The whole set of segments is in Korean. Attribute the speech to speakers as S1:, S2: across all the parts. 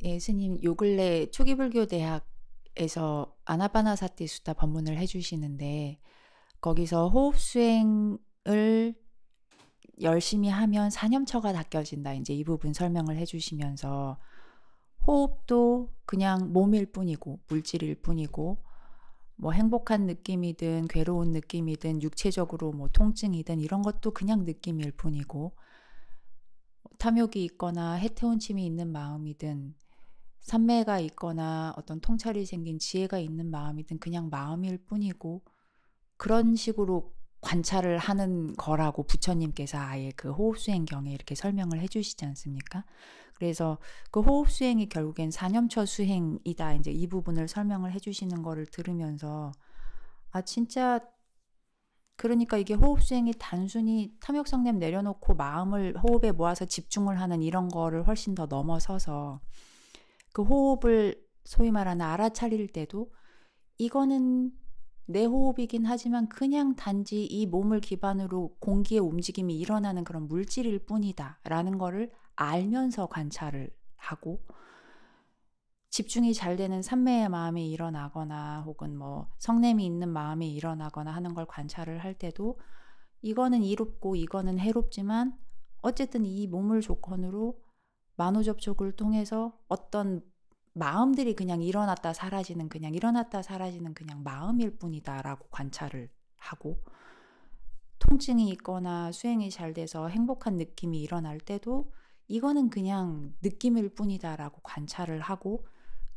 S1: 예, 스님, 요 근래 초기불교 대학에서 아나파나사티 수다 법문을 해주시는데, 거기서 호흡 수행을 열심히 하면 사념처가 닦여진다. 이제 이 부분 설명을 해주시면서, 호흡도 그냥 몸일 뿐이고, 물질일 뿐이고, 뭐 행복한 느낌이든 괴로운 느낌이든 육체적으로 뭐 통증이든 이런 것도 그냥 느낌일 뿐이고, 탐욕이 있거나 해태원침이 있는 마음이든 산매가 있거나 어떤 통찰이 생긴 지혜가 있는 마음이든 그냥 마음일 뿐이고, 그런 식으로 관찰을 하는 거라고 부처님께서 아예 그 호흡수행경에 이렇게 설명을 해주시지 않습니까? 그래서 그 호흡수행이 결국엔 사념처 수행이다. 이제 이 부분을 설명을 해주시는 거를 들으면서, 아, 진짜, 그러니까 이게 호흡수행이 단순히 탐욕성냄 내려놓고 마음을 호흡에 모아서 집중을 하는 이런 거를 훨씬 더 넘어서서, 그 호흡을 소위 말하는 알아차릴 때도 이거는 내 호흡이긴 하지만 그냥 단지 이 몸을 기반으로 공기의 움직임이 일어나는 그런 물질일 뿐이다 라는 거를 알면서 관찰을 하고, 집중이 잘 되는 산매의 마음이 일어나거나 혹은 뭐 성냄이 있는 마음이 일어나거나 하는 걸 관찰을 할 때도 이거는 이롭고 이거는 해롭지만 어쨌든 이 몸을 조건으로 만호접촉을 통해서 어떤 마음들이 그냥 일어났다 사라지는 그냥 일어났다 사라지는 그냥 마음일 뿐이다라고 관찰을 하고, 통증이 있거나 수행이 잘 돼서 행복한 느낌이 일어날 때도 이거는 그냥 느낌일 뿐이다라고 관찰을 하고,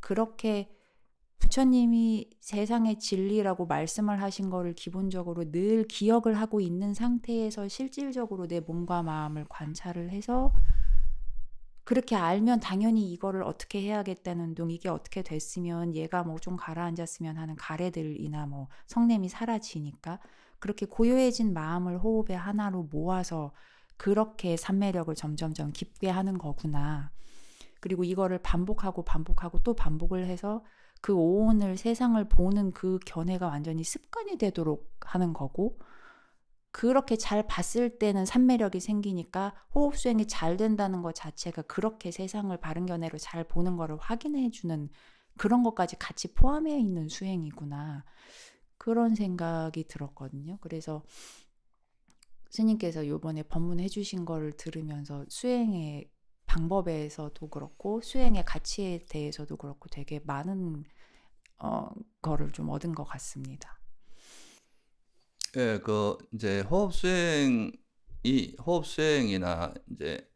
S1: 그렇게 부처님이 세상의 진리라고 말씀을 하신 거를 기본적으로 늘 기억을 하고 있는 상태에서 실질적으로 내 몸과 마음을 관찰을 해서, 그렇게 알면 당연히 이거를 어떻게 해야겠다는 둥, 이게 어떻게 됐으면 얘가 뭐 좀 가라앉았으면 하는 가래들이나 뭐 성냄이 사라지니까 그렇게 고요해진 마음을 호흡의 하나로 모아서 그렇게 삼매력을 점점점 깊게 하는 거구나. 그리고 이거를 반복하고 반복하고 또 반복을 해서 그 오온을 세상을 보는 그 견해가 완전히 습관이 되도록 하는 거고, 그렇게 잘 봤을 때는 삼매력이 생기니까 호흡 수행이 잘 된다는 것 자체가 그렇게 세상을 바른 견해로 잘 보는 거를 확인해 주는 그런 것까지 같이 포함해 있는 수행이구나. 그런 생각이 들었거든요. 그래서 스님께서 요번에 법문해 주신 거를 들으면서 수행의 방법에서도 그렇고 수행의 가치에 대해서도 그렇고 되게 많은 거를 좀 얻은 것 같습니다.
S2: 예, 이제 호흡 수행이나 이제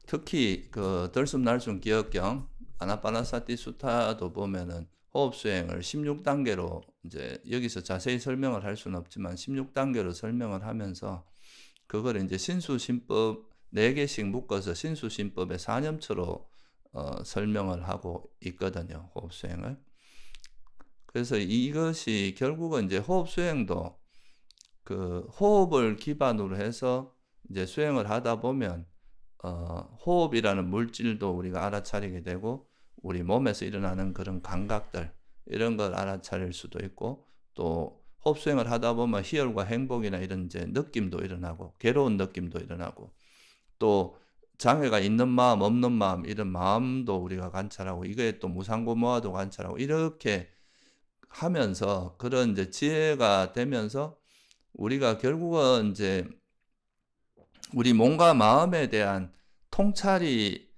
S2: 특히 들숨 날숨 기억경 아나파나사티 수타도 보면은 호흡 수행을 16단계로 이제 여기서 자세히 설명을 할 수는 없지만 16단계로 설명을 하면서 그걸 이제 신수신법 4개씩 묶어서 신수신법의 사념처로 설명을 하고 있거든요. 호흡 수행을. 그래서 이것이 결국은 이제 호흡 수행도 그 호흡을 기반으로 해서 이제 수행을 하다 보면 호흡이라는 물질도 우리가 알아차리게 되고 우리 몸에서 일어나는 그런 감각들 이런 걸 알아차릴 수도 있고, 또 호흡 수행을 하다 보면 희열과 행복이나 이런 이제 느낌도 일어나고 괴로운 느낌도 일어나고, 또 장애가 있는 마음 없는 마음 이런 마음도 우리가 관찰하고 이거에 또 무상고모화도 관찰하고 이렇게 하면서 그런 이제 지혜가 되면서 우리가 결국은 이제 우리 몸과 마음에 대한 통찰이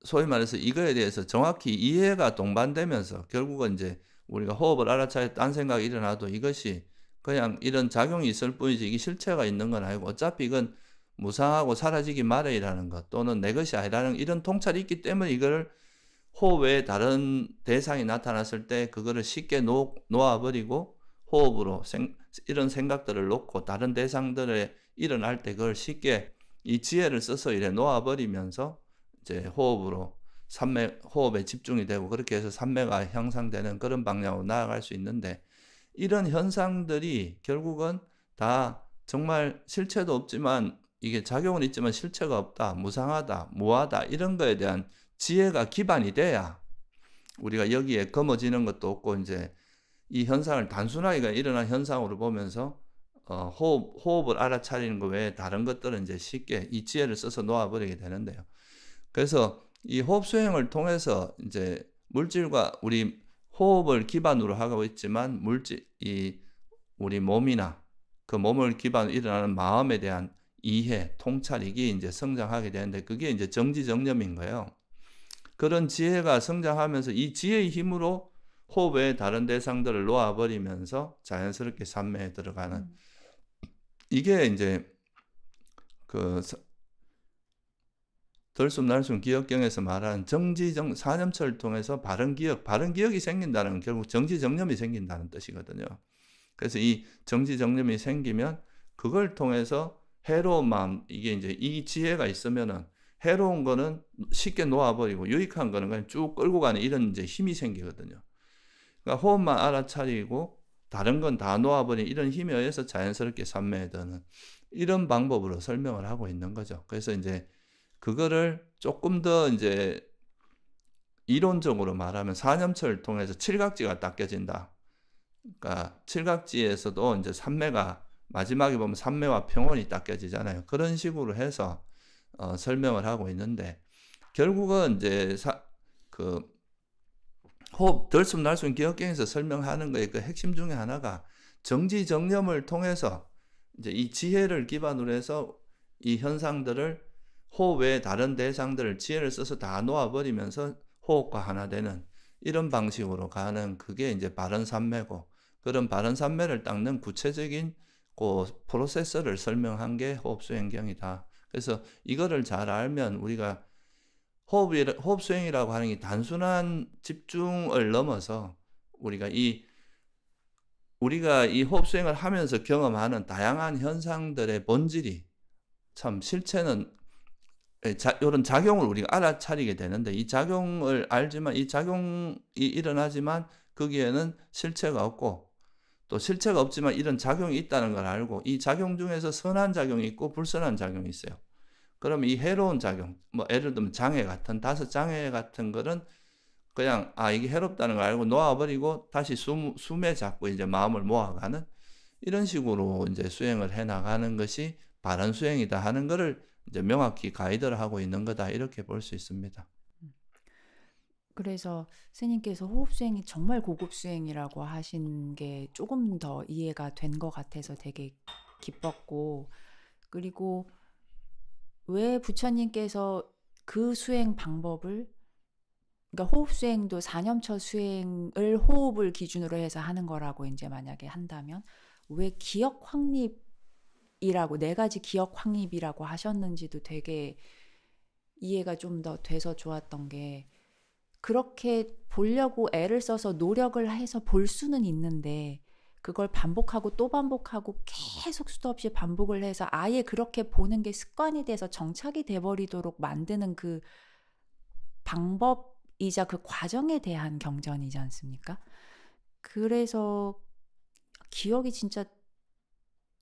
S2: 소위 말해서 이거에 대해서 정확히 이해가 동반되면서 결국은 이제 우리가 호흡을 알아차려 딴 생각이 일어나도 이것이 그냥 이런 작용이 있을 뿐이지 이게 실체가 있는 건 아니고 어차피 이건 무상하고 사라지기 마련이라는 것 또는 내 것이 아니라는 이런 통찰이 있기 때문에 이걸 호흡 외에 다른 대상이 나타났을 때 그거를 쉽게 놓아버리고 호흡으로 이런 생각들을 놓고 다른 대상들에 일어날 때 그걸 쉽게 이 지혜를 써서 이래 놓아버리면서 이제 호흡으로 호흡에 집중이 되고 그렇게 해서 삼매가 형성되는 그런 방향으로 나아갈 수 있는데, 이런 현상들이 결국은 다 정말 실체도 없지만 이게 작용은 있지만 실체가 없다, 무상하다, 무하다 이런 거에 대한 지혜가 기반이 돼야 우리가 여기에 검어지는 것도 없고 이제 이 현상을 단순하게 일어난 현상으로 보면서 호흡을 알아차리는 것 외에 다른 것들은 이제 쉽게 이 지혜를 써서 놓아버리게 되는데요. 그래서 이 호흡 수행을 통해서 이제 물질과 우리 호흡을 기반으로 하고 있지만 이 우리 몸이나 그 몸을 기반으로 일어나는 마음에 대한 이해, 통찰 이게 이제 성장하게 되는데 그게 이제 정지정념인 거예요. 그런 지혜가 성장하면서 이 지혜의 힘으로 호흡의 다른 대상들을 놓아버리면서 자연스럽게 산매에 들어가는 이게 이제 그 덜숨날숨 기억경에서 말하는 사념처를 통해서 바른 기억이 생긴다는 건 결국 정지정념이 생긴다는 뜻이거든요. 그래서 이 정지정념이 생기면 그걸 통해서 해로운 마음, 이게 이제 이 지혜가 있으면은 해로운 거는 쉽게 놓아버리고 유익한 거는 그냥 쭉 끌고 가는 이런 이제 힘이 생기거든요. 그러니까 호흡만 알아차리고 다른 건 다 놓아버리는 이런 힘에 의해서 자연스럽게 산매에 드는 이런 방법으로 설명을 하고 있는 거죠. 그래서 이제 그거를 조금 더 이제 이론적으로 말하면 사념처를 통해서 칠각지가 닦여진다. 그러니까 칠각지에서도 이제 산매가 마지막에 보면 산매와 평온이 닦여지잖아요. 그런 식으로 해서 설명을 하고 있는데 결국은 이제 그 호흡 덜숨날숨 기억경에서 설명하는 거의 그 핵심 중에 하나가 정지정념을 통해서 이제 이 지혜를 기반으로 해서 이 현상들을 호흡 외의 다른 대상들을 지혜를 써서 다 놓아버리면서 호흡과 하나 되는 이런 방식으로 가는 그게 이제 바른 산매고 그런 바른 산매를 닦는 구체적인 그 프로세서를 설명한 게 호흡수행경이다. 그래서 이거를 잘 알면 우리가 호흡 수행이라고 하는 게 단순한 집중을 넘어서 우리가 이 호흡 수행을 하면서 경험하는 다양한 현상들의 본질이 참 실체는 이런 작용을 우리가 알아차리게 되는데 이 작용을 알지만 이 작용이 일어나지만 거기에는 실체가 없고 또 실체가 없지만 이런 작용이 있다는 걸 알고 이 작용 중에서 선한 작용이 있고 불선한 작용이 있어요. 그럼 이 해로운 작용, 뭐 예를 들면 장애 같은 5장애 같은 거는 그냥 이게 해롭다는 걸 알고 놓아버리고 다시 숨에 잡고 이제 마음을 모아가는 이런 식으로 이제 수행을 해 나가는 것이 바른 수행이다 하는 것을 이제 명확히 가이드를 하고 있는 거다 이렇게 볼 수 있습니다.
S1: 그래서 스님께서 호흡 수행이 정말 고급 수행이라고 하신 게 조금 더 이해가 된 것 같아서 되게 기뻤고 그리고 왜 부처님께서 그 수행 방법을 그러니까 호흡 수행도 사념처 수행을 호흡을 기준으로 해서 하는 거라고 이제 만약에 한다면 왜 기억 확립이라고 4가지 기억 확립이라고 하셨는지도 되게 이해가 좀 더 돼서 좋았던 게 그렇게 보려고 애를 써서 노력을 해서 볼 수는 있는데 그걸 반복하고 또 반복하고 계속 수도 없이 반복을 해서 아예 그렇게 보는 게 습관이 돼서 정착이 돼버리도록 만드는 그 방법이자 그 과정에 대한 경전이지 않습니까? 그래서 기억이 진짜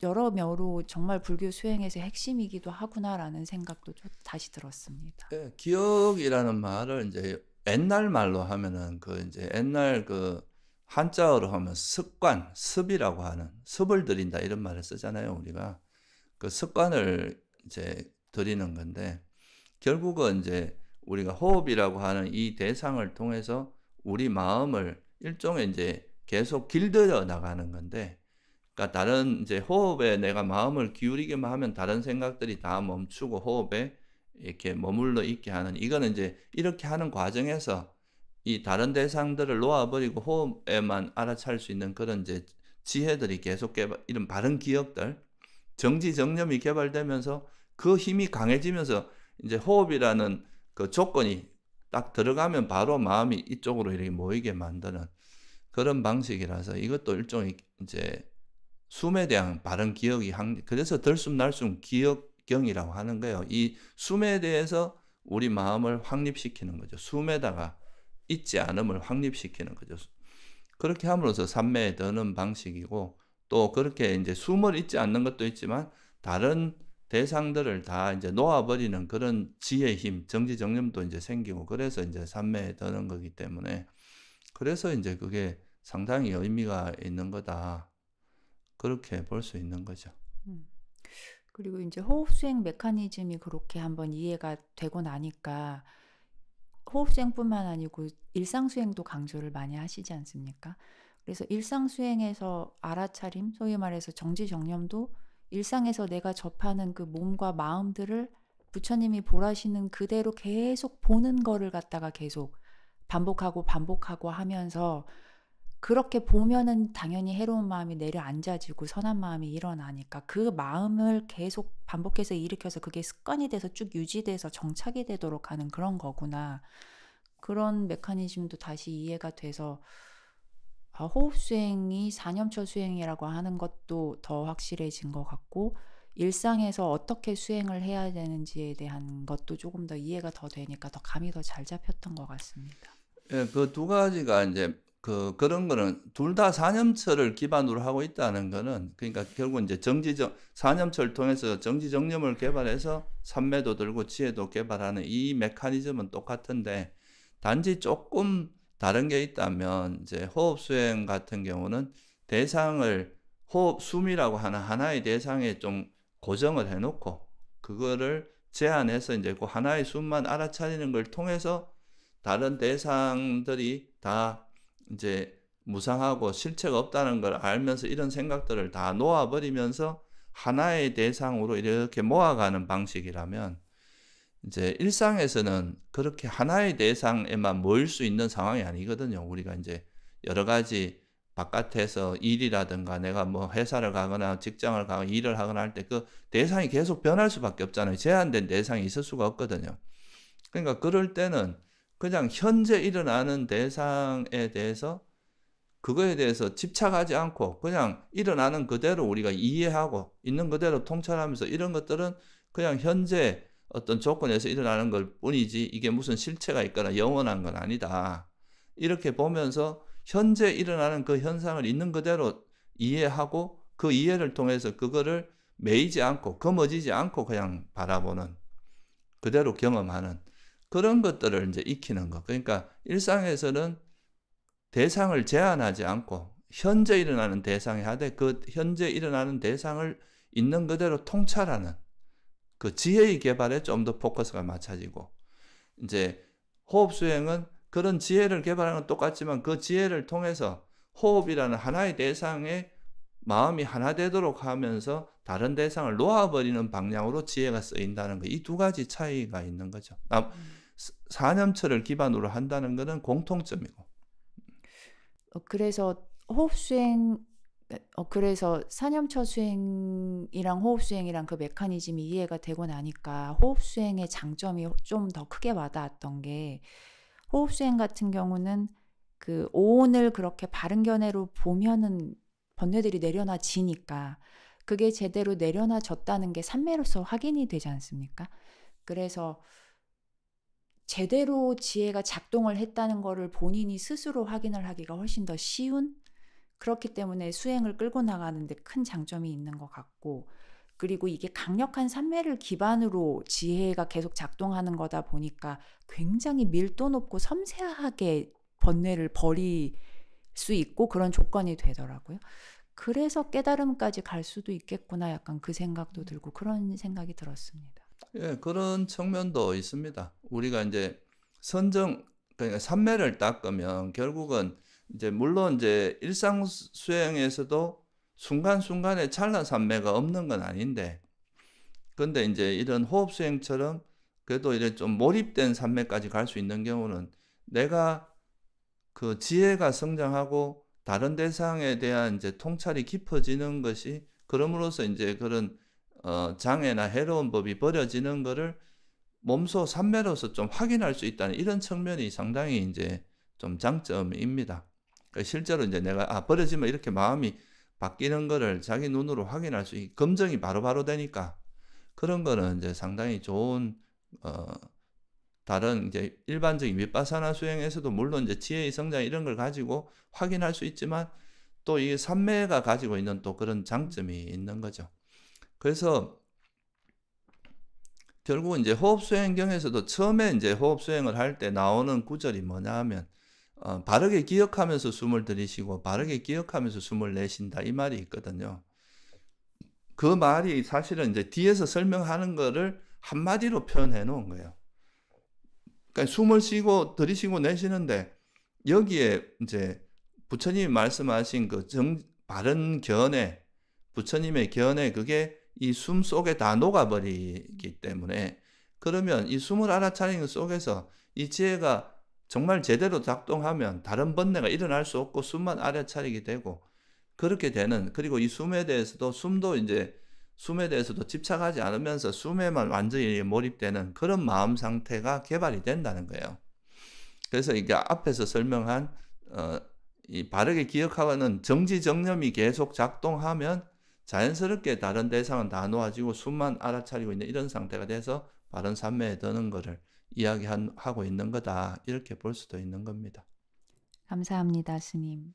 S1: 여러모로 정말 불교 수행에서의 핵심이기도 하구나라는 생각도 다시 들었습니다.
S2: 네, 기억이라는 말을 이제 옛날 말로 하면은 그 이제 옛날 그 한자어로 하면 습관, 습이라고 하는 습을 들인다 이런 말을 쓰잖아요. 우리가 그 습관을 이제 들이는 건데 결국은 이제 우리가 호흡이라고 하는 이 대상을 통해서 우리 마음을 일종의 이제 계속 길들여 나가는 건데 그러니까 다른 이제 호흡에 내가 마음을 기울이게만 하면 다른 생각들이 다 멈추고 호흡에 이렇게 머물러 있게 하는 이거는 이제 이렇게 하는 과정에서 이 다른 대상들을 놓아버리고 호흡에만 알아차릴 수 있는 그런 이제 지혜들이 계속 이런 바른 기억들 정지정념이 개발되면서 그 힘이 강해지면서 이제 호흡이라는 그 조건이 딱 들어가면 바로 마음이 이쪽으로 이렇게 모이게 만드는 그런 방식이라서 이것도 일종의 이제 숨에 대한 바른 기억이 그래서 들숨날숨 기억경이라고 하는 거예요. 이 숨에 대해서 우리 마음을 확립시키는 거죠. 숨에다가 있지 않음을 확립시키는 거죠. 그렇게 함으로써 산매에 드는 방식이고 또 그렇게 이제 숨을 잊지 않는 것도 있지만 다른 대상들을 다 이제 놓아버리는 그런 지혜의 힘, 정지정념도 이제 생기고 그래서 이제 산매에 드는 거기 때문에 그래서 이제 그게 상당히 의미가 있는 거다. 그렇게 볼 수 있는 거죠.
S1: 그리고 이제 호흡 수행 메커니즘이 그렇게 한번 이해가 되고 나니까 호흡수행뿐만 아니고 일상수행도 강조를 많이 하시지 않습니까? 그래서 일상수행에서 알아차림, 소위 말해서 정지정념도 일상에서 내가 접하는 그 몸과 마음들을 부처님이 보라시는 그대로 계속 보는 거를 갖다가 계속 반복하고 하면서 그렇게 보면은 당연히 해로운 마음이 내려앉아지고 선한 마음이 일어나니까 그 마음을 계속 반복해서 일으켜서 그게 습관이 돼서 쭉 유지돼서 정착이 되도록 하는 그런 거구나. 그런 메커니즘도 다시 이해가 돼서 호흡 수행이 사념처 수행이라고 하는 것도 더 확실해진 것 같고 일상에서 어떻게 수행을 해야 되는지에 대한 것도 조금 더 이해가 더 되니까 더 감이 더 잘 잡혔던 것 같습니다.
S2: 예, 그 두 가지가 이제 그런 거는 둘 다 사념처를 기반으로 하고 있다는 거는 그러니까 결국 이제 사념처를 통해서 정지정념을 개발해서 삼매도 들고 지혜도 개발하는 이 메커니즘은 똑같은데 단지 조금 다른 게 있다면 이제 호흡 수행 같은 경우는 대상을 호흡 숨이라고 하는 하나의 대상에 좀 고정을 해놓고 그거를 제한해서 이제 그 하나의 숨만 알아차리는 걸 통해서 다른 대상들이 다 이제 무상하고 실체가 없다는 걸 알면서 이런 생각들을 다 놓아버리면서 하나의 대상으로 이렇게 모아가는 방식이라면 이제 일상에서는 그렇게 하나의 대상에만 모일 수 있는 상황이 아니거든요. 우리가 이제 여러 가지 바깥에서 일이라든가 내가 뭐 회사를 가거나 직장을 가거나 일을 하거나 할 때 그 대상이 계속 변할 수밖에 없잖아요. 제한된 대상이 있을 수가 없거든요. 그러니까 그럴 때는 그냥 현재 일어나는 대상에 대해서 그거에 대해서 집착하지 않고 그냥 일어나는 그대로 우리가 이해하고 있는 그대로 통찰하면서 이런 것들은 그냥 현재 어떤 조건에서 일어나는 걸 뿐이지 이게 무슨 실체가 있거나 영원한 건 아니다. 이렇게 보면서 현재 일어나는 그 현상을 있는 그대로 이해하고 그 이해를 통해서 그거를 매이지 않고 거머쥐지 않고 그냥 바라보는 그대로 경험하는 그런 것들을 이제 익히는 거. 그러니까 일상에서는 대상을 제한하지 않고 현재 일어나는 대상에 하되 그 현재 일어나는 대상을 있는 그대로 통찰하는 그 지혜의 개발에 좀 더 포커스가 맞춰지고 이제 호흡 수행은 그런 지혜를 개발하는 건 똑같지만 그 지혜를 통해서 호흡이라는 하나의 대상에 마음이 하나 되도록 하면서 다른 대상을 놓아버리는 방향으로 지혜가 쓰인다는 거. 이 두 가지 차이가 있는 거죠. 사념처를 기반으로 한다는 것은 공통점이고.
S1: 그래서 호흡 수행 그래서 사념처 수행이랑 호흡 수행이랑 그 메커니즘이 이해가 되고 나니까 호흡 수행의 장점이 좀 더 크게 와닿았던 게 호흡 수행 같은 경우는 그 오온을 그렇게 바른 견해로 보면은 번뇌들이 내려놔지니까 그게 제대로 내려놔졌다는 게 삼매로서 확인이 되지 않습니까? 그래서 제대로 지혜가 작동을 했다는 거를 본인이 스스로 확인을 하기가 훨씬 더 쉬운 그렇기 때문에 수행을 끌고 나가는데 큰 장점이 있는 것 같고 그리고 이게 강력한 삼매를 기반으로 지혜가 계속 작동하는 거다 보니까 굉장히 밀도 높고 섬세하게 번뇌를 버릴 수 있고 그런 조건이 되더라고요. 그래서 깨달음까지 갈 수도 있겠구나 약간 그 생각도 들고 그런 생각이 들었습니다.
S2: 예, 그런 측면도 있습니다. 우리가 이제 그러니까 삼매를 닦으면 결국은 이제 물론 이제 일상 수행에서도 순간순간에 찰나 삼매가 없는 건 아닌데, 근데 이제 이런 호흡 수행처럼 그래도 이제 좀 몰입된 삼매까지 갈 수 있는 경우는 내가 그 지혜가 성장하고 다른 대상에 대한 이제 통찰이 깊어지는 것이 그럼으로써 이제 그런 장애나 해로운 법이 버려지는 것을 몸소 삼매로서 좀 확인할 수 있다는 이런 측면이 상당히 이제 좀 장점입니다. 그러니까 실제로 이제 내가 버려지면 이렇게 마음이 바뀌는 거를 자기 눈으로 확인할 수 있고 검증이 바로바로 되니까 그런 거는 이제 상당히 좋은 다른 이제 일반적인 윗바사나 수행에서도 물론 이제 지혜의 성장 이런 걸 가지고 확인할 수 있지만 또 이 삼매가 가지고 있는 또 그런 장점이 있는 거죠. 그래서 결국은 이제 호흡수행경에서도 처음에 이제 호흡수행을 할 때 나오는 구절이 뭐냐 하면 바르게 기억하면서 숨을 들이쉬고 바르게 기억하면서 숨을 내쉰다 이 말이 있거든요. 그 말이 사실은 이제 뒤에서 설명하는 거를 한마디로 표현해 놓은 거예요. 그러니까 숨을 쉬고 들이쉬고 내쉬는데 여기에 이제 부처님이 말씀하신 그 바른 견해, 부처님의 견해 그게 이 숨 속에 다 녹아버리기 때문에 그러면 이 숨을 알아차리는 것 속에서 이 지혜가 정말 제대로 작동하면 다른 번뇌가 일어날 수 없고 숨만 알아차리게 되고 그렇게 되는 그리고 이 숨에 대해서도 숨에 대해서도 집착하지 않으면서 숨에만 완전히 몰입되는 그런 마음 상태가 개발이 된다는 거예요. 그래서 이게 앞에서 설명한 이 바르게 기억하는 정지정념이 계속 작동하면 자연스럽게 다른 대상은 다 놓아지고 숨만 알아차리고 있는 이런 상태가 돼서 바른 삼매에 드는 것을 이야기하고 있는 거다. 이렇게 볼 수도 있는 겁니다.
S1: 감사합니다, 스님.